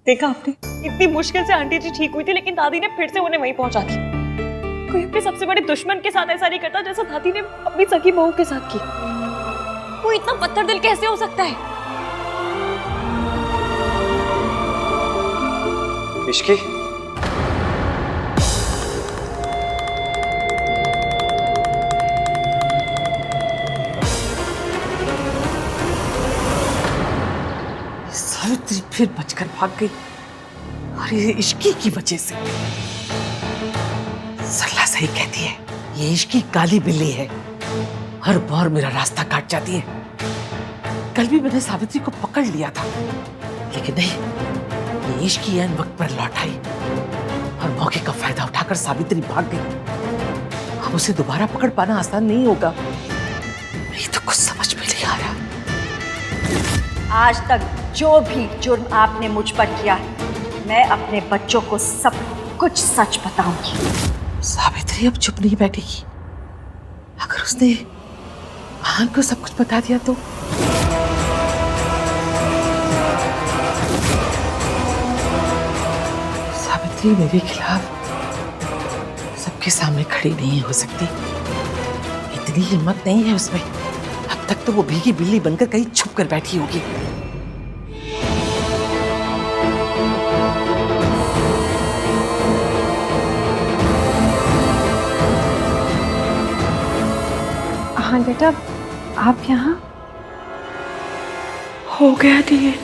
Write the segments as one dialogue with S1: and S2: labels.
S1: देखा आपने, इतनी मुश्किल से आंटी जी ठीक हुई थी, लेकिन दादी ने फिर से उन्हें वहीं पहुंचा दिया। कोई अपने सबसे बड़े दुश्मन के साथ ऐसा नहीं करता जैसा दादी ने अपनी सगी बहू के साथ की। वो इतना पत्थर दिल कैसे हो सकता है?
S2: इश्की,
S3: सावित्री फिर बचकर भाग गई और ये इश्की की वजह से। सरला सही कहती है, ये इश्की काली बिल्ली है, हर बार मेरा रास्ता काट जाती है। कल भी मैंने सावित्री को पकड़ लिया था, लेकिन नहीं, ये इश्की ऐन वक्त पर लौट आई और मौके का फायदा उठाकर सावित्री भाग गई। अब उसे दोबारा पकड़ पाना आसान नहीं होगा। ये तो कुछ समझ में नहीं आ रहा।
S4: आज तक जो भी जुर्म आपने मुझ पर किया है, मैं अपने बच्चों को सब कुछ सच बताऊंगी।
S3: सावित्री अब चुप नहीं बैठेगी। अगर उसने महान को सब कुछ बता दिया तो सावित्री मेरे खिलाफ सबके सामने खड़ी नहीं हो सकती। इतनी हिम्मत नहीं है उसमें। अब तक तो वो भीगी बिल्ली बनकर कहीं छुप कर बैठी होगी।
S1: हाँ बेटा, आप यहाँ हो गया दिए।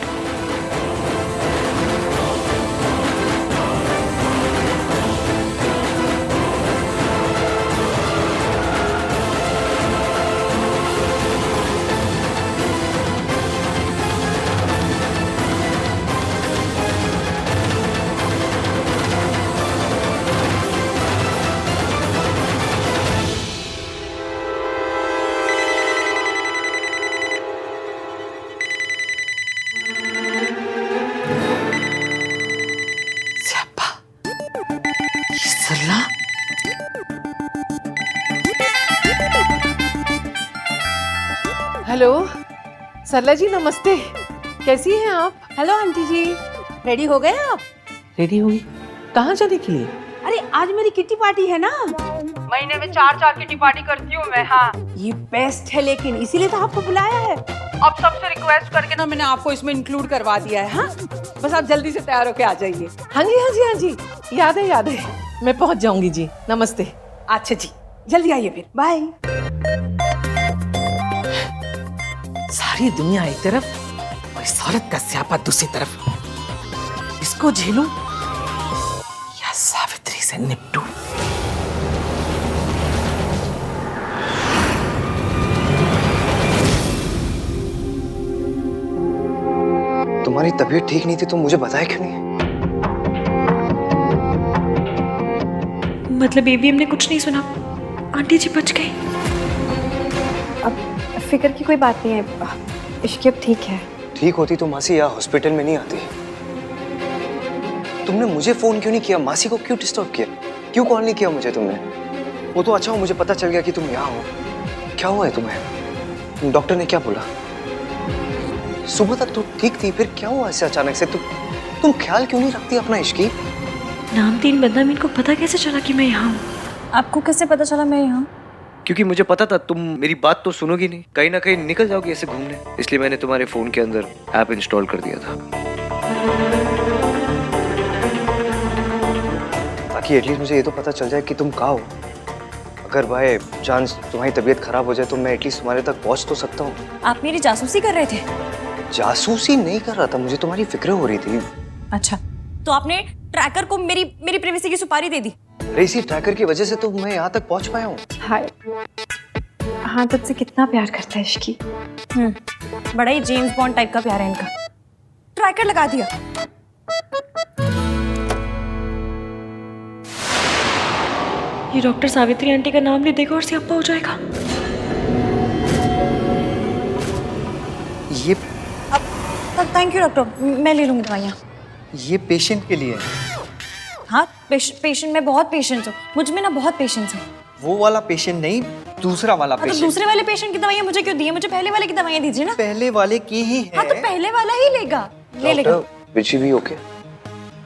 S3: सरला, हेलो सरला जी, नमस्ते। कैसी हैं आप?
S4: हेलो आंटी जी, रेडी हो गए आप?
S3: रेडी हुई? कहाँ जाने के लिए?
S4: अरे आज मेरी किट्टी पार्टी है ना।
S5: महीने में 4 किट्टी पार्टी करती हूँ मैं। हाँ,
S4: ये बेस्ट है, लेकिन इसीलिए तो आपको बुलाया है।
S5: अब सबसे रिक्वेस्ट करके ना मैंने आपको इसमें इंक्लूड करवा दिया है। हाँ, बस आप जल्दी से तैयार होके आ जाइए।
S3: हाँ जी, हाँ जी, हाँ जी, याद है, याद है। मैं पहुंच जाऊंगी जी। नमस्ते।
S4: अच्छा जी, जल्दी आइए फिर। बाय।
S3: सारी दुनिया एक तरफ और इस औरत का स्यापा दूसरी तरफ। इसको झेलूं या सावित्री से निपटूं?
S2: तुम्हारी तबीयत ठीक नहीं थी तो मुझे बताया क्यों नहीं?
S1: मतलब बेबी, हमने कुछ नहीं सुना। आंटी जी बच गई।
S6: अब फिक्र की कोई बात नहीं है, इश्की अब ठीक है।
S2: ठीक होती तो मासी यहाँ हॉस्पिटल में नहीं आती। तुमने मुझे फोन क्यों नहीं किया? मासी को क्यों डिस्टर्ब किया? क्यों कॉल नहीं किया मुझे तुमने? वो तो अच्छा हो मुझे पता चल गया कि तुम यहाँ हो। क्या हुआ है तुम्हें? डॉक्टर ने क्या बोला? सुबह तक तो ठीक थी, फिर क्या हुआ ऐसे अचानक से? तुम ख्याल क्यों नहीं रखती अपना इश्की?
S1: नामदीन बंदा, मेरे को पता कैसे चला कि मैं यहाँ हूँ?
S6: आपको कैसे पता चला मैं यहाँ?
S2: क्योंकि मुझे पता था तुम मेरी बात तो सुनोगी नहीं, कहीं ना कहीं निकल जाओगी ऐसे घूमने, इसलिए मैंने तुम्हारे फोन के अंदर ऐप इंस्टॉल कर दिया था ताकि एटलीस्ट मुझे ये तो पता चल जाए कि तुम कहाँ हो। अगर बाय चांस तुम्हारी तबीयत खराब हो जाए तो मैं एटलीस्ट तुम्हारे तक पहुंच तो सकता हूँ।
S6: आप मेरी जासूसी कर रहे थे?
S2: जासूसी नहीं कर रहा था, मुझे तुम्हारी फिक्र हो रही थी।
S6: अच्छा, तो आपने ट्रैकर को मेरी प्राइवेसी की सुपारी दे दी?
S2: अरे इसी ट्रैकर की वजह से तो मैं यहाँ तक पहुंच पाया हूँ।
S6: हाय, हाँ तुझसे कितना प्यार करता है इश्की।
S1: बड़ा ही जेम्स बॉन्ड टाइप का प्यार है इनका।
S6: ट्रैकर लगा दिया।
S1: ये डॉक्टर सावित्री आंटी का नाम ले देगा और स्यापा हो जाएगा।
S2: ये
S6: थैंक यू डॉक्टर, मैं ले लूंगी दवाइयाँ।
S2: ये पेशेंट के लिए है।
S6: हाँ, पेशेंट, मैं बहुत पेशेंट हूँ, मुझ में ना बहुत पेशेंस है।
S7: वो वाला पेशेंट नहीं, दूसरा वाला
S6: हाँ, तो
S7: पेशेंट।
S6: दूसरे वाले पेशेंट की दवाइयाँ मुझे क्यों दी है? मुझे पहले वाले की दवाइयाँ दीजिए ना।
S7: पहले वाले की ही है।
S6: हाँ, तो पहले वाला ही लेगा, ले लेगा।
S2: विची भी ओके?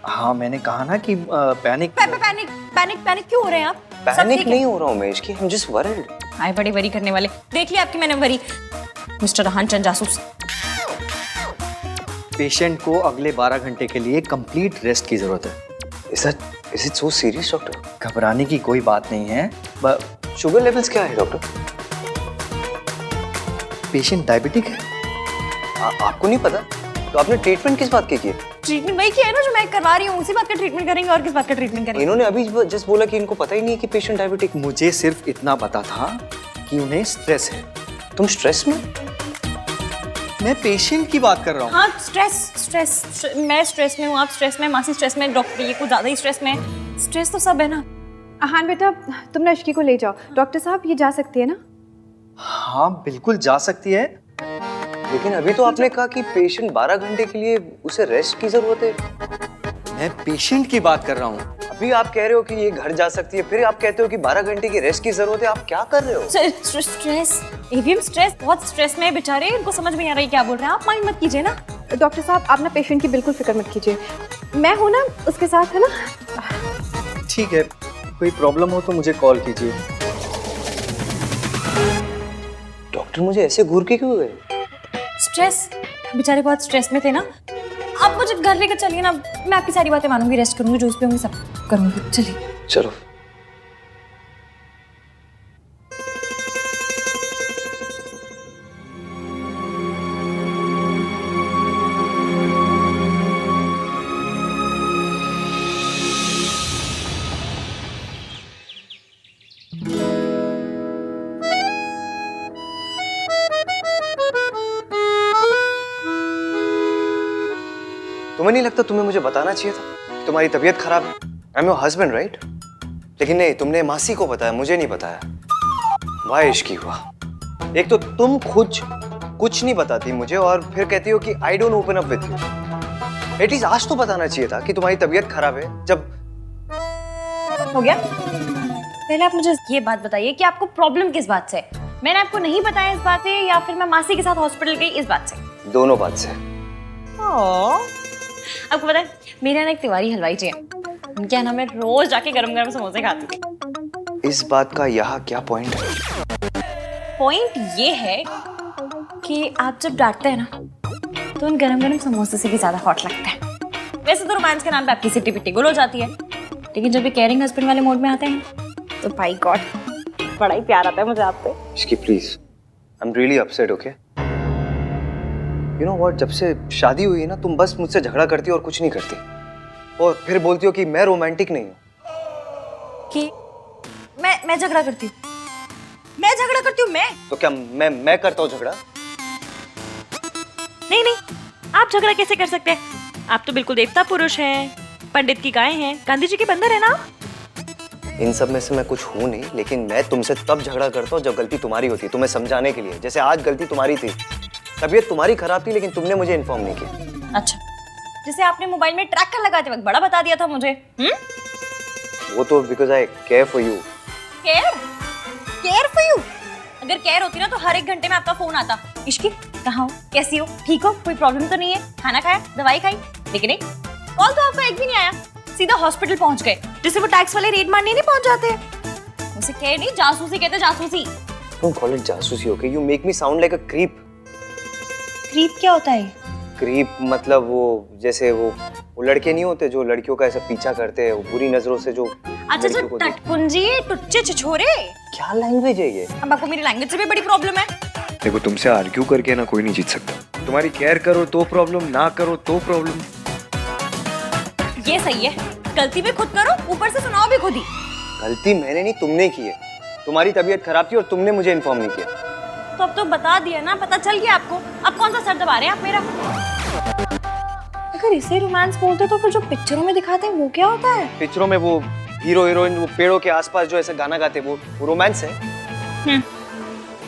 S7: हाँ मैंने कहा ना कि पैनिक
S1: पैनिक पैनिक पैनिक क्यों हो रहे हैं आप? सब
S2: पैनिक
S1: ठीक है?
S2: नहीं हो रहा हूँ मैं इसकी, I'm just worried।
S1: आए बड़ी वरी करने वाले, देख लिया आपकी मैंने वरी। मिस्टर रहान चंद जासूस।
S7: पेशेंट को अगले 12 घंटे के लिए कंप्लीट रेस्ट की जरूरत है।
S2: Is it so serious, doctor?
S7: घबराने की कोई बात नहीं है।
S2: शुगर लेवल्स क्या है डॉक्टर?
S7: पेशेंट डायबिटिक है।
S2: आपको नहीं पता? तो आपने ट्रीटमेंट किस बात की है?
S1: ट्रीटमेंट वही किया है ना जो मैं करवा रही हूँ, उसी बात का ट्रीटमेंट करेंगे और किस बात का ट्रीटमेंट करेंगे?
S2: इन्होंने अभी जस्ट बोला कि इनको पता ही नहीं है कि पेशेंट डायबिटिक।
S7: मुझे सिर्फ इतना पता था कि उन्हें स्ट्रेस है।
S2: तुम स्ट्रेस में?
S7: मैं पेशेंट की बात कर रहा हूँ।
S1: हाँ स्ट्रेस मैं स्ट्रेस में हूँ, आप स्ट्रेस में, मासी स्ट्रेस में, डॉक्टर ये कुछ ज्यादा ही स्ट्रेस में है। स्ट्रेस तो सब है ना।
S6: हाँ बेटा, तुम ना इश्की को ले जाओ। डॉक्टर साहब ये जा सकती है ना?
S7: हाँ बिल्कुल जा सकती है।
S2: लेकिन अभी तो आपने कहा कि पेशेंट 12 घंटे के लिए उसे रेस्ट की जरूरत है।
S7: मैं पेशेंट की बात कर रहा हूँ।
S2: अभी आप कह रहे हो कि ये घर जा सकती है, फिर आप कहते हो कि 12 घंटे की रेस्ट की जरूरत है। आप क्या कर रहे हो?
S1: स्ट्रेस एवीएम स्ट्रेस, बहुत स्ट्रेस में है बेचारे, इनको समझ में नहीं आ रही क्या बोल रहे हैं। आप माइंड मत कीजिए ना।
S6: डॉक्टर साहब आप ना पेशेंट की बिल्कुल फिक्र मत कीजिए, मैं हूँ ना उसके साथ, है ना?
S7: ठीक है, कोई प्रॉब्लम हो तो मुझे कॉल कीजिए।
S2: डॉक्टर मुझे ऐसे घूर के क्यों गए?
S1: स्ट्रेस, बेचारे बहुत स्ट्रेस में थे ना। आप मुझे घर लेकर चलिए ना, मैं आपकी सारी बातें मानूंगी, रेस्ट करूंगी, जूस पीऊंगी, सब करूंगी। चलिए
S2: चलो। तुम्हें नहीं लगता तुम्हें मुझे बताना चाहिए था कि तुम्हारी तबीयत खराब है? I am your husband right? लेकिन नहीं, तुमने मासी को बताया, मुझे नहीं बताया। वाह इश्की हुआ। एक तो तुम खुद कुछ नहीं बताती मुझे और फिर कहती हो कि I don't open up with you. At least आज तो बताना चाहिए था कि तुम्हारी तबीयत खराब है। जब
S1: हो गया, पहले आप मुझे ये बात बताइए कि आपको प्रॉब्लम किस बात से है? मैंने आपको नहीं बताया इस बात से, या फिर मैं मासी के साथ हॉस्पिटल गई इस बात से?
S2: दोनों बात से।
S1: आपको पता है मेरे यहाँ एक तिवारी हलवाई जी हैं, उनके यहाँ मैं रोज जाके गरम गरम समोसे खाती थी।
S2: इस बात का यहाँ क्या पॉइंट है?
S1: पॉइंट ये है कि आप जब डांटते हैं ना तो उन गरम गरम समोसे से भी ज्यादा हॉट लगता है। वैसे तो रोमांस के नाम पे आपकी सिटी पिट्टी गुल हो जाती है, लेकिन जब भी केयरिंग हस्बैंड वाले मोड में आते हैं तो भाई गॉड बड़ा ही प्यार आता है मुझे आपसे।
S2: इसकी please, I am really upset. Okay, you know what, जब से शादी हुई है ना तुम बस मुझसे झगड़ा करती हो और कुछ नहीं करती, और फिर बोलती हो कि मैं रोमांटिक नहीं हूँ।
S1: कि मैं झगड़ा करती हूँ? मैं झगड़ा करती हूँ? मैं
S2: तो क्या मैं करता हूँ झगड़ा?
S1: नहीं, आप झगड़ा कैसे कर सकते हैं? आप तो बिल्कुल देवता पुरुष हैं, पंडित की गाय हैं, गांधी जी के बंदर है ना।
S2: इन सब में से मैं कुछ हूँ नहीं, लेकिन मैं तुमसे तब झगड़ा करता हूँ जब गलती तुम्हारी होती, तुम्हें समझाने के लिए। जैसे आज गलती तुम्हारी थी, तबीयत तुम्हारी खराब थी, लेकिन तुमने मुझे इन्फॉर्म नहीं किया।
S1: अच्छा, जैसे आपने मोबाइल में ट्रैकर लगाते वक्त बड़ा बता दिया था मुझे।
S2: वो तो because I care for you.
S1: Care for you? अगर केयर होती ना तो हर एक घंटे में आपका फोन आता, इश्की कहाँ हो, कैसी हो, ठीक हो, कोई प्रॉब्लम तो नहीं है, खाना खाया, दवाई खाई? लेकिन नहीं, कॉल तो आपका एक भी नहीं आया, सीधा हॉस्पिटल पहुंच गए, जैसे वो टैक्स वाले रेड मारने नहीं पहुंच जाते। उसे केयर नहीं, जासूसी कहते, जासूसी।
S2: डोंट कॉल इट जासूसी, okay? You make me sound like a creep.
S1: Creep क्या होता है?
S2: क्रीप मतलब वो जैसे वो लड़के नहीं होते जो लड़कियों का ऐसा पीछा करते हैं, वो बुरी नजरों से जो
S1: अच्छा, जो टटकुंजी, टुच्चे छिछोरे।
S2: क्या लैंग्वेज है ये?
S1: अब आपको मेरी लैंग्वेज से भी बड़ी प्रॉब्लम है।
S2: देखो, तुमसे आर्ग्यू करके ना कोई नहीं जीत सकता। तुम्हारी केयर करो तो प्रॉब्लम, ना करो तो प्रॉब्लम।
S1: ये सही है, गलती भी खुद करो, ऊपर से सुनाओ भी खुद ही।
S2: गलती मैंने नहीं, तुमने की है। तुम्हारी तबीयत खराब थी और तुमने मुझे इन्फॉर्म नहीं किया।
S1: तो अब तो बता दिया ना, पता चल गया आपको। अब कौन सा सर दबा रहे हैं आप मेरा? अगर इसे रोमांस बोलते तो फिर जो पिक्चरों में दिखाते हैं वो क्या होता है?
S2: पिक्चरों में वो हीरो हीरोइन वो पेड़ों के आसपास जो ऐसा गाना गाते वो रोमांस है।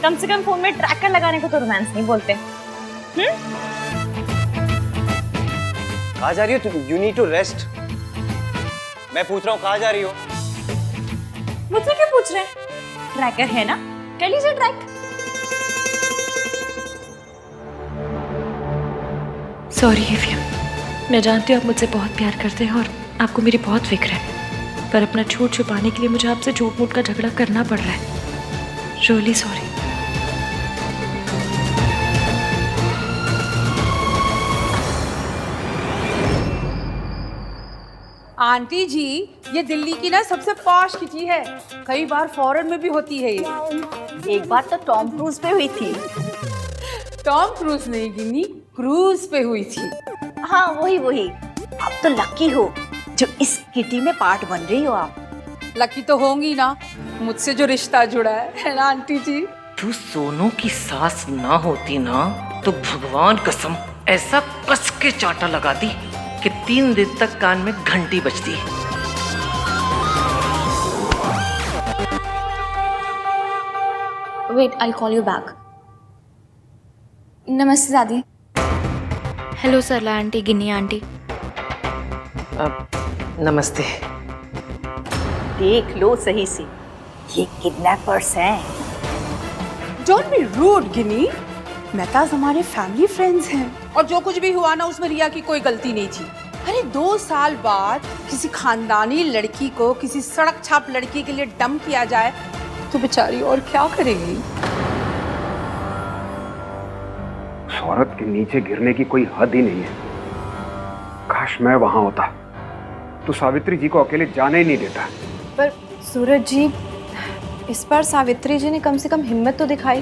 S1: कम से कम फोन में ट्रैकर लगाने को तो रोमांस नहीं बोलते।
S2: कहाँ जा रही हो तुम? You need to rest. मैं पूछ रहा हूँ कहाँ जा रही हो?
S1: मुझसे क्या पूछ रहे हैं? ट्रैकर है ना, कर लीजिए ट्रैक। सॉरी एफियम, मैं जानती हूँ आप मुझसे बहुत प्यार करते हैं और आपको मेरी बहुत फिक्र है, पर अपना झूठ छुपाने के लिए मुझे आपसे झूठ मूठ का झगड़ा करना पड़ रहा है। Really sorry.
S5: आंटी जी, ये दिल्ली की ना सबसे पॉश किटी है। कई बार फॉरेन में भी होती है ये।
S4: एक बार तो टॉम क्रूज पे हुई थी।
S5: टॉम क्रूज नहीं गिनी, क्रूज पे हुई थी।
S4: हाँ वही वही। आप तो लकी हो जो इस किटी में पार्ट बन रही हो आप।
S5: लकी तो होंगी ना, मुझसे जो रिश्ता जुड़ा है ना आंटी जी।
S3: तू सोनू की सास ना होती ना तो भगवान कसम ऐसा कस के चाटा लगाती कि 3 दिन तक कान में घंटी बजती।
S8: Wait, I'll call you back. नमस्ते दादी। हेलो सरला आंटी, गिन्नी आंटी।
S3: नमस्ते।
S4: देख लो सही से, ये किडनैपर्स हैं।
S5: डोंट बी रूड गिनी, मेहताज हमारे फैमिली फ्रेंड्स हैं और जो कुछ भी हुआ ना उसमें रिया की कोई गलती नहीं थी। अरे 2 साल बाद किसी खानदानी लड़की को किसी सड़क छाप लड़की के लिए डंप किया जाए तो बेचारी और क्या करेगी।
S9: उस औरत के नीचे गिरने की कोई हद ही नहीं है। काश मैं वहां होता तो सावित्री जी को अकेले जाने ही नहीं देता।
S6: पर सूरज जी, इस बार सावित्री जी ने कम से कम हिम्मत तो दिखाई।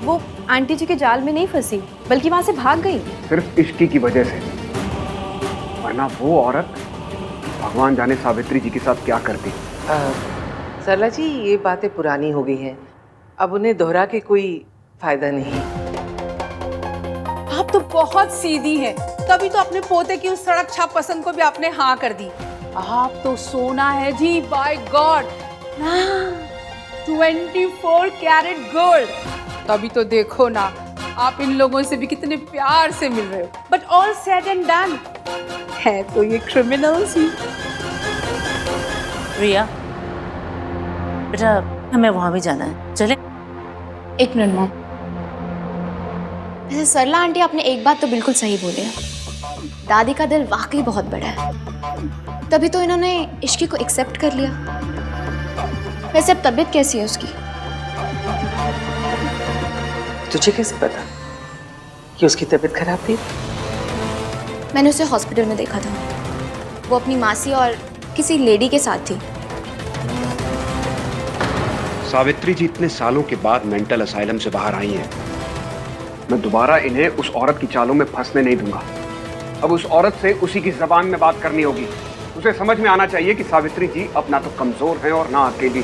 S6: वो आंटी जी के जाल में नहीं फंसी, बल्कि वहां से भाग गई।
S9: सिर्फ इश्की की वजह से, वरना वो औरत भगवान जाने सावित्री जी के साथ क्या करती।
S3: सरला जी, ये बातें पुरानी हो गई हैं, अब उन्हें दोहरा के कोई फायदा नहीं।
S5: आप तो बहुत सीधी हैं, तभी तो अपने पोते की उस सड़क छाप पसंद को भी आपने हाँ कर दी। आप तो सोना है जी, बाय गॉड। 24 carat gold. तभी तो देखो ना, आप इन लोगों से भी कितने प्यार से मिल रहे हो। But all said and done, है तो ये क्रिमिनल्स ही।
S10: रिया बेटा, हमें वहां भी जाना है, चले?
S8: 1 मिनट मॉम। वैसे सरला आंटी, आपने एक बात तो बिल्कुल सही बोली है। दादी का दिल वाकई बहुत बड़ा है, तभी तो इन्होंने इश्की को एक्सेप्ट कर लिया। वैसे अब तबीयत कैसी है उसकी?
S3: तुझे कैसे पता कि उसकी तबीयत खराब थी?
S8: मैंने उसे हॉस्पिटल में देखा था। वो अपनी मासी और किसी लेडी के साथ थी।
S9: सावित्री जी इतने सालों के बाद मेंटल असाइलम से बाहर आई हैं। मैं दोबारा इन्हें उस औरत की चालों में फंसने नहीं दूंगा। अब उस औरत से उसी की जबान में बात करनी होगी। उसे समझ में आना चाहिए कि सावित्री जी अब ना तो कमजोर हैं और ना अकेली।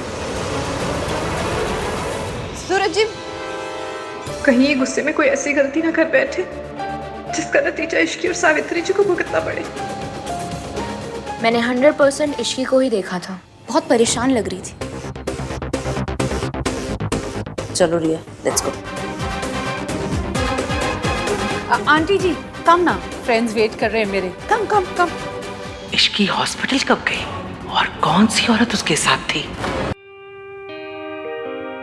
S6: सूरज जी, कहीं ये गुस्से में कोई ऐसी गलती ना कर बैठे जिसका नतीजा इश्की और सावित्री जी को भुगतना पड़े।
S8: मैंने 100% इश्की को ही देखा था, बहुत परेशान लग रही थी।
S10: चलो रिया, लेट्स गो।
S5: आंटी जी कम ना, फ्रेंड्स वेट कर रहे हैं मेरे। कम कम कम।
S3: इश्की हॉस्पिटल कब गई और कौन सी औरत उसके साथ थी?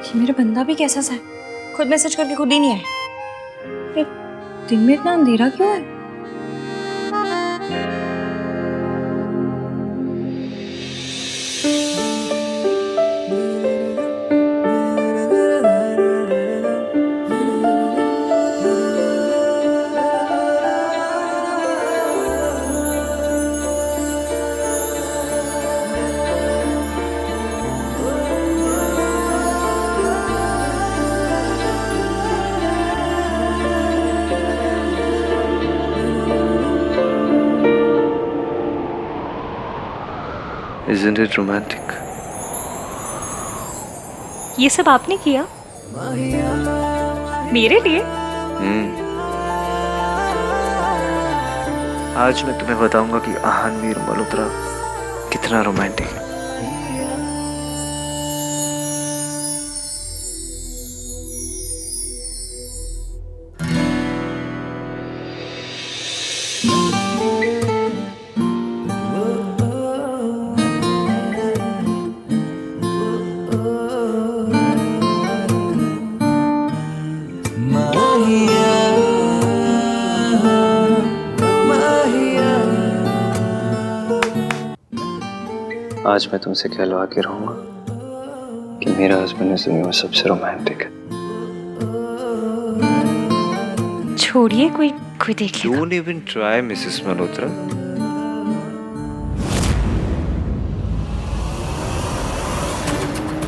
S1: ये मेरा बंदा भी कैसा सा है, खुद मैसेज करके खुद ही नहीं आए। दिन में इतना अंधेरा क्यों है?
S2: Isn't it romantic?
S1: ये सब आपने किया मेरे लिए?
S2: आज मैं तुम्हें बताऊंगा कि आहानवीर मल्होत्रा कितना रोमांटिक है। आज मैं तुमसे कहलवा के रहूंगा कि मेरा हस्बैंड इस दुनिया में सबसे रोमांटिक है।
S1: छोड़िए, कोई कोई देख लेगा।
S2: Don't even try, Mrs Malhotra.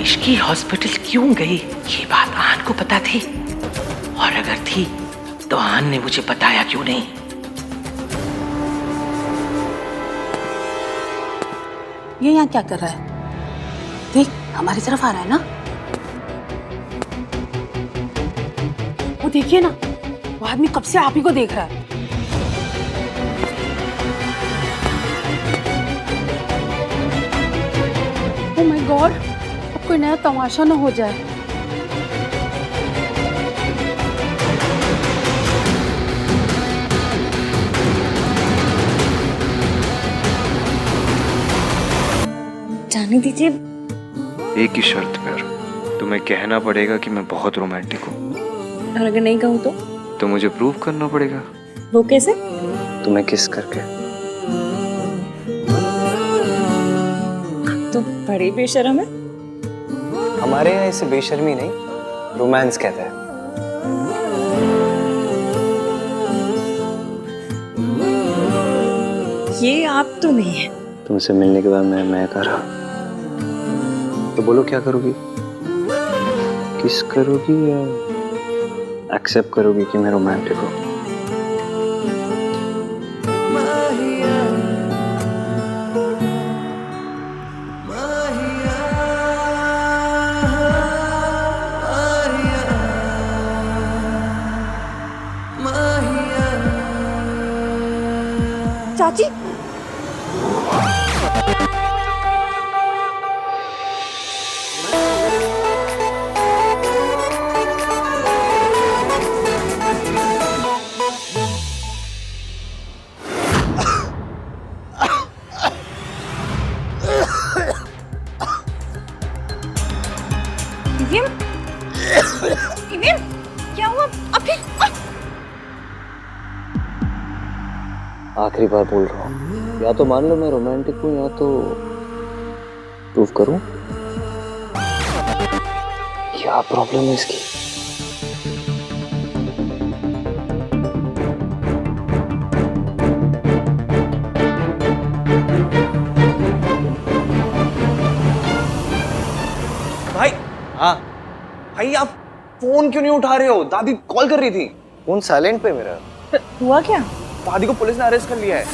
S3: Ishki hospital क्यों गई ये बात आन को पता थी, और अगर थी तो आन ने मुझे बताया क्यों नहीं?
S5: ये यहाँ क्या कर रहा है? देख, हमारी तरफ आ रहा है ना। वो देखिए ना, वो आदमी कब से आप ही को देख रहा है। ओह माय गॉड, अब कोई नया तमाशा ना हो जाए।
S1: जाने दीजिए।
S2: एक ही शर्त पर, तुम्हें कहना पड़ेगा कि मैं बहुत रोमांटिक हूँ।
S1: और अगर नहीं कहूँ
S2: तो मुझे प्रूव करना पड़ेगा।
S1: वो कैसे?
S2: तुम्हें किस करके।
S1: तो बड़ी बेशर्म है।
S2: हमारे यहाँ इसे बेशर्मी नहीं, रोमांस कहते हैं।
S1: ये आप तो नहीं है।
S2: तुमसे मिलने के बाद मैं कर रहा, तो बोलो क्या करोगी? किस करोगी या एक्सेप्ट करोगी कि मैं रोमांटिक हूँ?
S1: चाची, क्या हुआ? अभी
S2: आखिरी बार बोल रहा हूँ, या तो मान लो मैं रोमांटिक हूँ या तो प्रूव करूँ। क्या प्रॉब्लम है इसकी? भाई, हाँ भाई, आप फोन क्यों नहीं उठा रहे हो? दादी कॉल कर रही थी। फोन साइलेंट पे मेरा।
S1: हुआ क्या?
S2: दादी को पुलिस ने अरेस्ट कर लिया है।